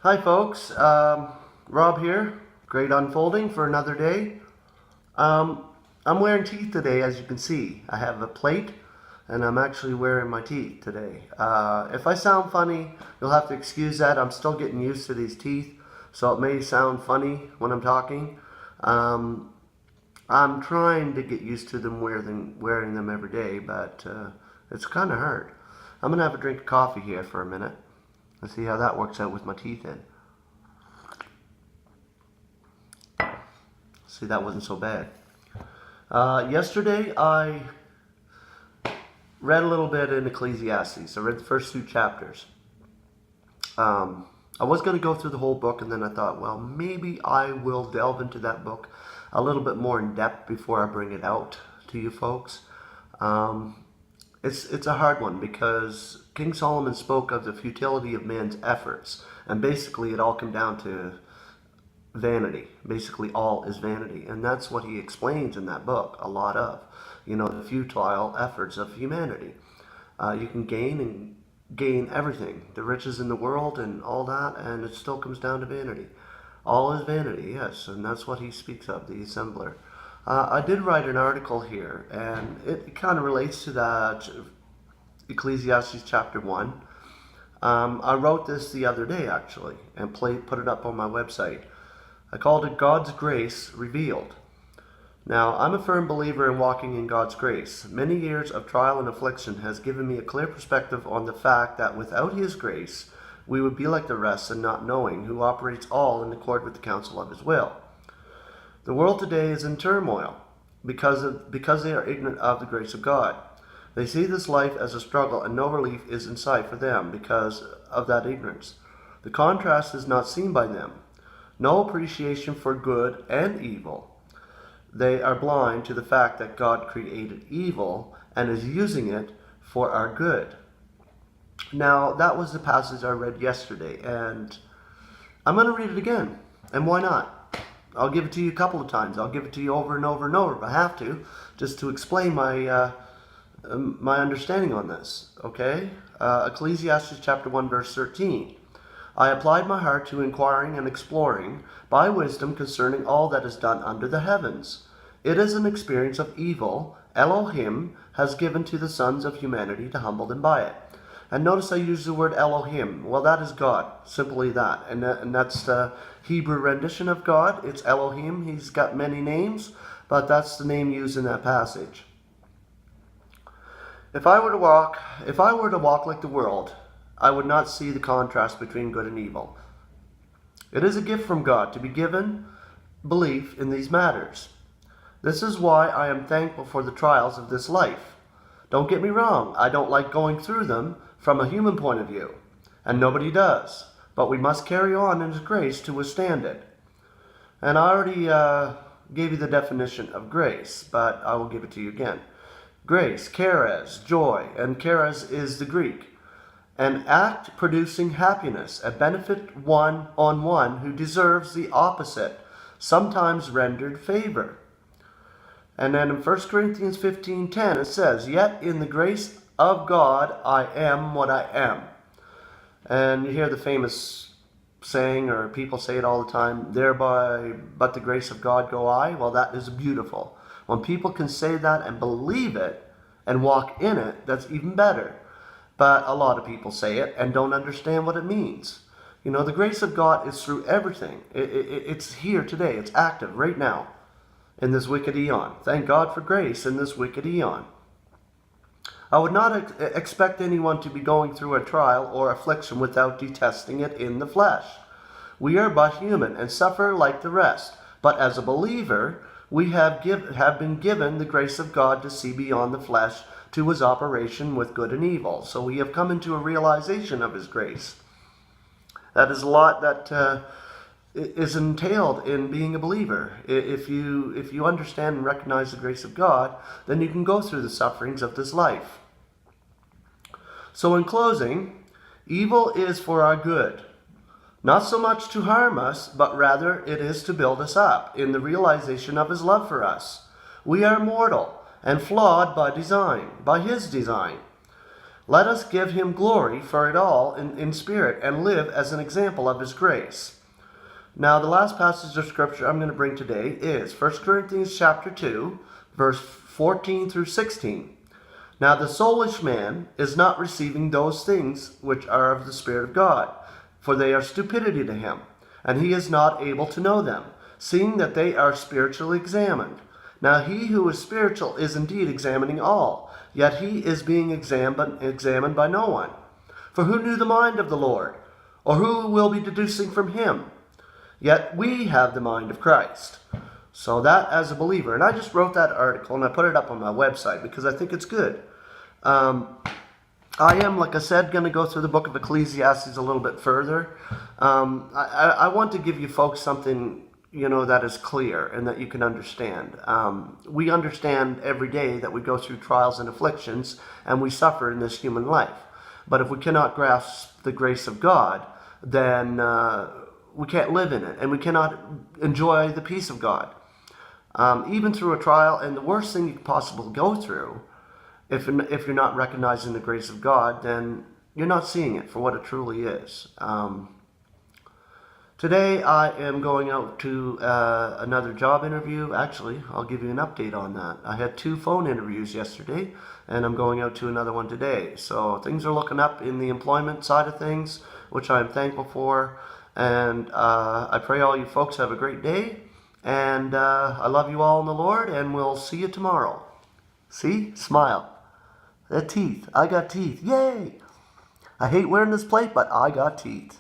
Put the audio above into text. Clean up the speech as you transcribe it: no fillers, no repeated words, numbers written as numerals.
Hi folks, Rob here. Great unfolding for another day. I'm wearing teeth today, as you can see. I have a plate and I'm actually wearing my teeth today. If I sound funny, you'll have to excuse that. I'm still getting used to these teeth, so it may sound funny when I'm talking. I'm trying to get used to them wearing them every day, but it's kind of hard. I'm going to have a drink of coffee here for a minute. Let's see how that works out with my teeth in. See, that wasn't so bad. Yesterday I read a little bit in Ecclesiastes. I read the first 2 chapters. I was going to go through the whole book, and then I thought, well, maybe I will delve into that book a little bit more in depth before I bring it out to you folks. It's a hard one because King Solomon spoke of the futility of man's efforts, and basically it all came down to vanity. Basically all is vanity, and that's what he explains in that book a lot of, the futile efforts of humanity. You can gain everything, the riches in the world and all that, and it still comes down to vanity. All is vanity, yes, and that's what he speaks of, the assembler. I did write an article here, and it kind of relates to that Ecclesiastes chapter 1. I wrote this the other day, actually, and put it up on my website. I called it God's Grace Revealed. Now, I'm a firm believer in walking in God's grace. Many years of trial and affliction has given me a clear perspective on the fact that without His grace, we would be like the rest and not knowing who operates all in accord with the counsel of His will. The world today is in turmoil because they are ignorant of the grace of God. They see this life as a struggle, and no relief is in sight for them because of that ignorance. The contrast is not seen by them. No appreciation for good and evil. They are blind to the fact that God created evil and is using it for our good. Now, that was the passage I read yesterday, and I'm going to read it again. And why not? I'll give it to you a couple of times. I'll give it to you over and over and over if I have to, just to explain my understanding on this. Okay? Ecclesiastes chapter 1, verse 13. I applied my heart to inquiring and exploring by wisdom concerning all that is done under the heavens. It is an experience of evil Elohim has given to the sons of humanity to humble them by it. And notice I use the word Elohim. Well, that is God, simply that. And that's the Hebrew rendition of God. It's Elohim. He's got many names, but that's the name used in that passage. If I were to walk like the world, I would not see the contrast between good and evil. It is a gift from God to be given belief in these matters. This is why I am thankful for the trials of this life. Don't get me wrong, I don't like going through them from a human point of view, and nobody does, but we must carry on in His grace to withstand it. And I already gave you the definition of grace, but I will give it to you again. Grace, charis, joy, and charis is the Greek. An act producing happiness, a benefit one on one who deserves the opposite, sometimes rendered favor. And then in 1 Corinthians 15:10 it says, Yet in the grace of God I am what I am. And you hear the famous saying, or people say it all the time, thereby but the grace of God go I. Well, that is beautiful. When people can say that and believe it and walk in it, that's even better. But a lot of people say it and don't understand what it means. The grace of God is through everything. It's here today. It's active right now in this wicked eon. Thank God for grace in this wicked eon. I would not expect anyone to be going through a trial or affliction without detesting it in the flesh. We are but human and suffer like the rest. But as a believer, we have been given the grace of God to see beyond the flesh to His operation with good and evil. So we have come into a realization of His grace. That is a lot that is entailed in being a believer. If you understand and recognize the grace of God, then you can go through the sufferings of this life. So in closing, evil is for our good. Not so much to harm us, but rather it is to build us up in the realization of His love for us. We are mortal and flawed by design, by His design. Let us give him glory for it all in spirit and live as an example of his grace. Now, the last passage of scripture I'm going to bring today is 1 Corinthians chapter 2, verse 14 through 16. Now, the soulish man is not receiving those things which are of the Spirit of God, for they are stupidity to him, and he is not able to know them, seeing that they are spiritually examined. Now, he who is spiritual is indeed examining all, yet he is being examined by no one. For who knew the mind of the Lord? Or who will be deducing from him? Yet we have the mind of Christ. So that as a believer, and I just wrote that article and I put it up on my website because I think it's good. I am, like I said, going to go through the book of Ecclesiastes a little bit further. I want to give you folks something, that is clear and that you can understand. We understand every day that we go through trials and afflictions and we suffer in this human life. But if we cannot grasp the grace of God, then we can't live in it and we cannot enjoy the peace of God. Even through a trial, and the worst thing you could possibly go through, if you're not recognizing the grace of God, then you're not seeing it for what it truly is. Today I am going out to another job interview. Actually, I'll give you an update on that. I had 2 phone interviews yesterday, and I'm going out to another one today. So things are looking up in the employment side of things, which I'm thankful for. And I pray all you folks have a great day. And I love you all in the Lord, and we'll see you tomorrow. See? Smile. The teeth. I got teeth. Yay! I hate wearing this plate, but I got teeth.